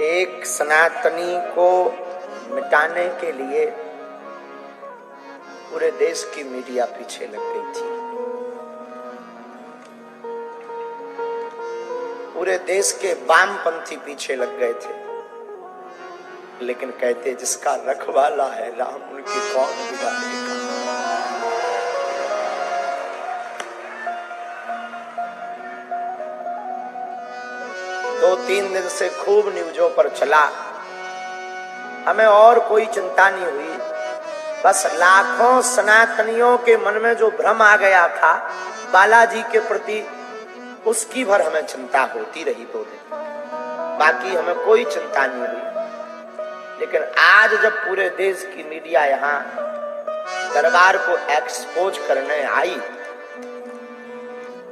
एक सनातनी को मिटाने के लिए पूरे देश की मीडिया पीछे लग गई थी। पूरे देश के वामपंथी पीछे लग गए थे, लेकिन कहते जिसका रखवाला है राम, उनकी कौन बिगाड़ेगा। दो तीन दिन से खूब न्यूज़ों पर चला, हमें और कोई चिंता नहीं हुई। बस लाखों सनातनियों के मन में जो भ्रम आ गया था बालाजी के प्रति, उसकी भर हमें चिंता होती रही 2 दिन। बाकी हमें कोई चिंता नहीं हुई। लेकिन आज जब पूरे देश की मीडिया यहाँ दरबार को एक्सपोज करने आई,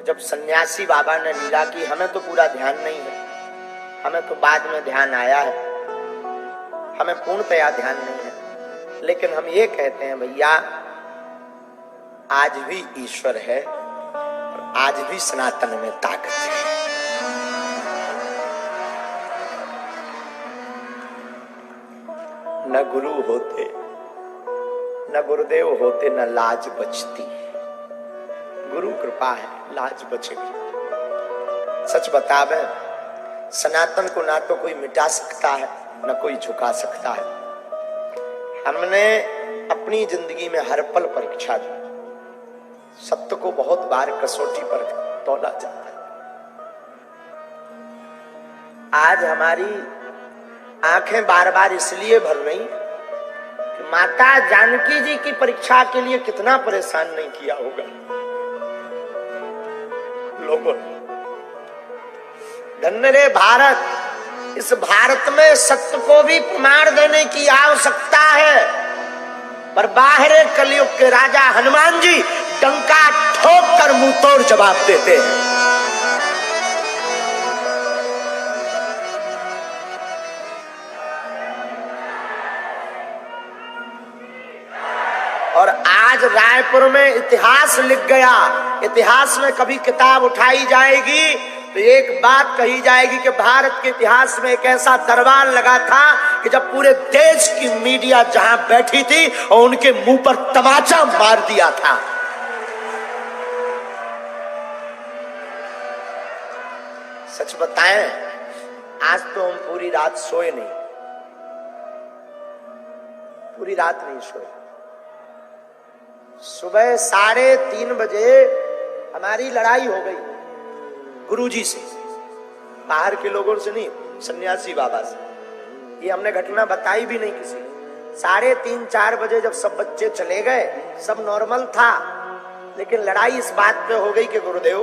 जब सन्यासी बाबा ने लीला की, हमें तो पूरा ध्यान नहीं है, हमें तो बाद में ध्यान आया है, हमें पूर्णतया ध्यान नहीं है। लेकिन हम ये कहते हैं भैया, आज भी ईश्वर है और आज भी सनातन में ताकत है। न गुरु होते, न गुरुदेव होते, न लाज बचती। गुरु कृपा है, लाज बचेगी। सच बतावे, सनातन को ना तो कोई मिटा सकता है, न कोई झुका सकता है। हमने अपनी जिंदगी में हर पल परीक्षा दी। सत्य को बहुत बार कसौटी पर तौला जाता है। आज हमारी आंखें बार बार इसलिए भर रही कि माता जानकी जी की परीक्षा के लिए कितना परेशान नहीं किया होगा लोगों ने। धन्य रे भारत, इस भारत में सत्य को भी प्रमाण देने की आवश्यकता है, पर बाहरे कलयुग के राजा हनुमान जी डंका ठोक कर मुंह तोड़ जवाब देते हैं। और आज रायपुर में इतिहास लिख गया। इतिहास में कभी किताब उठाई जाएगी तो एक बात कही जाएगी कि भारत के इतिहास में एक ऐसा दरबार लगा था कि जब पूरे देश की मीडिया जहां बैठी थी और उनके मुंह पर तमाचा मार दिया था। सच बताएं, आज तो हम पूरी रात सोए नहीं, पूरी रात नहीं सोए। सुबह 3:30 बजे हमारी लड़ाई हो गई गुरुजी से, बाहर के लोगों से नहीं, सन्यासी बाबा से। ये हमने घटना बताई भी नहीं किसी। 3:30-4 बजे जब सब बच्चे चले गए, सब नॉर्मल था, लेकिन लड़ाई इस बात पे हो गई कि गुरुदेव,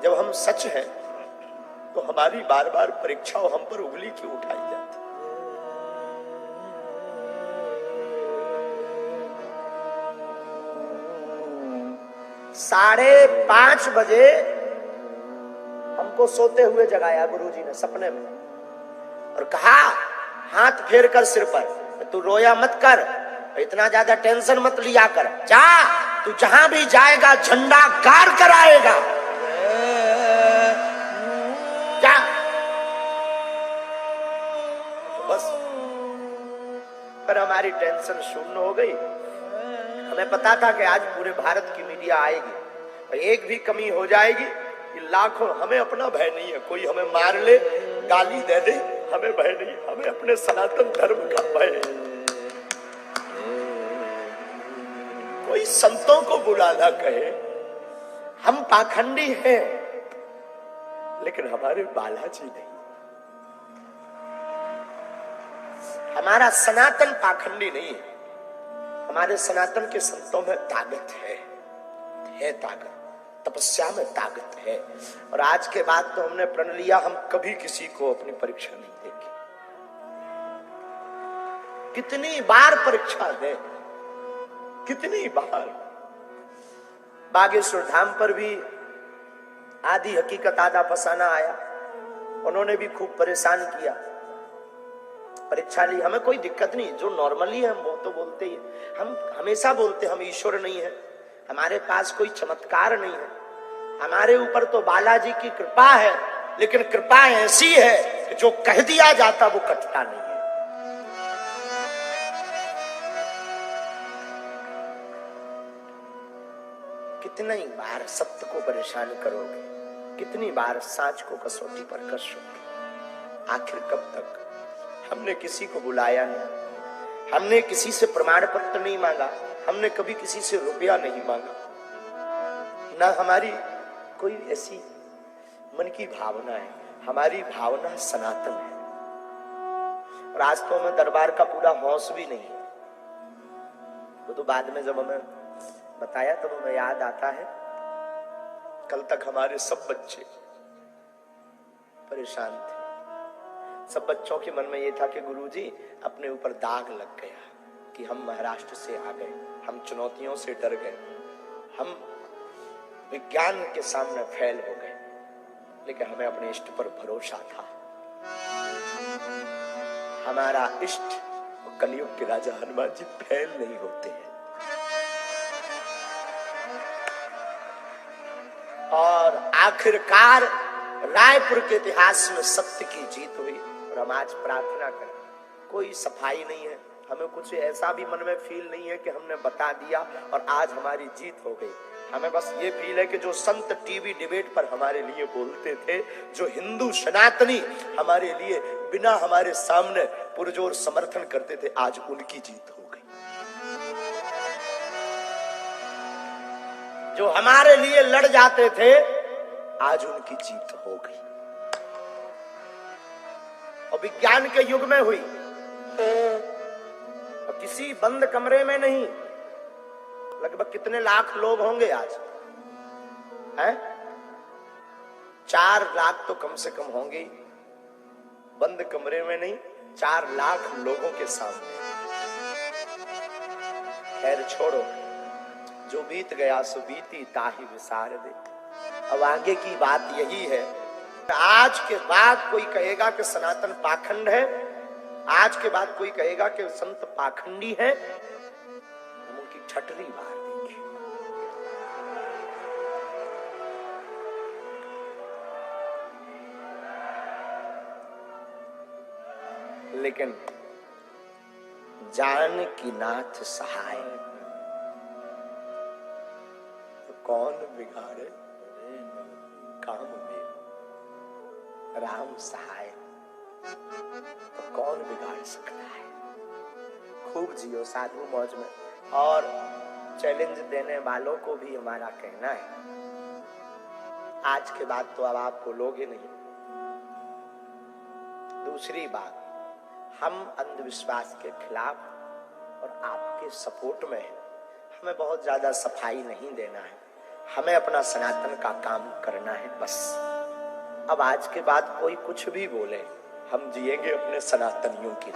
जब हम सच हैं तो हमारी बार बार परीक्षा हम पर उंगली क्यों उठाई जाती। 5:30 बजे हमको सोते हुए जगाया गुरुजी ने सपने में और कहा, हाथ फेर कर सिर पर, तू रोया मत कर, इतना ज्यादा टेंशन मत लिया कर, जा, तू जहां भी जाएगा झंडा गाड़ कर आएगा, जा। बस पर हमारी टेंशन शून्य हो गई। हमें पता था कि आज पूरे भारत की मीडिया आएगी, एक भी कमी हो जाएगी कि लाखों, हमें अपना भय नहीं है, कोई हमें मार ले, गाली दे दे, हमें भय नहीं, हमें अपने सनातन धर्म का भय है। कोई संतों को बुलाना कहे, हम पाखंडी हैं, लेकिन हमारे बालाजी नहीं। हमारा सनातन पाखंडी नहीं है, हमारे सनातन के संतों में ताकत है ताकत, तपस्या में ताकत है। और आज के बाद तो हमने प्रण लिया, हम कभी किसी को अपनी परीक्षा नहीं देंगे। कितनी बार परीक्षा दे, कितनी बार। बागेश्वर धाम पर भी आदि हकीकत आधा फसाना आया, उन्होंने भी खूब परेशान किया, परीक्षा ली। हमें कोई दिक्कत नहीं, जो नॉर्मली है हम वो तो बोलते ही। हम हमेशा बोलते हम ईश्वर नहीं है, हमारे पास कोई चमत्कार नहीं है, हमारे ऊपर तो बालाजी की कृपा है, लेकिन कृपा ऐसी है कि जो कह दिया जाता वो कटता नहीं है। कितनी बार सत्य को परेशान करोगे, कितनी बार साच को कसौटी पर कसोगे, आखिर कब तक? हमने किसी को बुलाया नहीं, हमने किसी से प्रमाण पत्र नहीं मांगा, हमने कभी किसी से रुपया नहीं मांगा, ना हमारी कोई ऐसी मन की भावना है। हमारी भावना सनातन है। और आज तो हमें दरबार का पूरा होश भी नहीं है। वो तो बाद में जब हमें बताया तब हमें याद आता है, कल तक हमारे सब बच्चे परेशान थे। सब बच्चों के मन में ये था कि गुरुजी अपने ऊपर दाग लग गया कि हम महाराष्ट्र से आ गए, हम चुनौतियों से डर गए, हम विज्ञान के सामने फेल हो गए। लेकिन हमें अपने इष्ट पर भरोसा था। हमारा इष्ट कलयुग के राजा हनुमान जी फेल नहीं होते हैं। और आखिरकार रायपुर के इतिहास में सत्य की जीत हुई। और हम आज प्रार्थना करें, कोई सफाई नहीं है, हमें कुछ ऐसा भी मन में फील नहीं है कि हमने बता दिया और आज हमारी जीत हो गई। हमें बस ये फील है कि जो संत टीवी डिबेट पर हमारे लिए बोलते थे, जो हिंदू सनातनी हमारे लिए बिना हमारे सामने पुरजोर समर्थन करते थे, आज उनकी जीत हो गई। जो हमारे लिए लड़ जाते थे, आज उनकी जीत हो गई। और विज्ञान के युग में हुई, और किसी बंद कमरे में नहीं। लगभग कितने लाख लोग होंगे आज? हैं? 4 लाख तो कम से कम होंगे। बंद कमरे में नहीं, 4 लाख लोगों के सामने। खैर छोड़ो, जो बीत गया सो बीती ताहि विसार दे। अब आगे की बात यही है, आज के बाद कोई कहेगा कि सनातन पाखंड है, आज के बाद कोई कहेगा कि संत पाखंडी है, हम उनकी ठटरी मार देंगे। लेकिन जानकी नाथ सहाय, तो कौन बिगाड़े काम में? राम सहाय तो कौन बिगाड़ सकता है? खूब जियो साधु मौज में। और चैलेंज देने वालों को भी हमारा कहना है, आज के बाद तो अब आप बोलोगे नहीं। दूसरी बात, हम अंधविश्वास के खिलाफ और आपके सपोर्ट में हैं। हमें बहुत ज्यादा सफाई नहीं देना है, हमें अपना सनातन का काम करना है बस। अब आज के बाद कोई कुछ भी बोले, हम जिएंगे अपने सनातनियों की।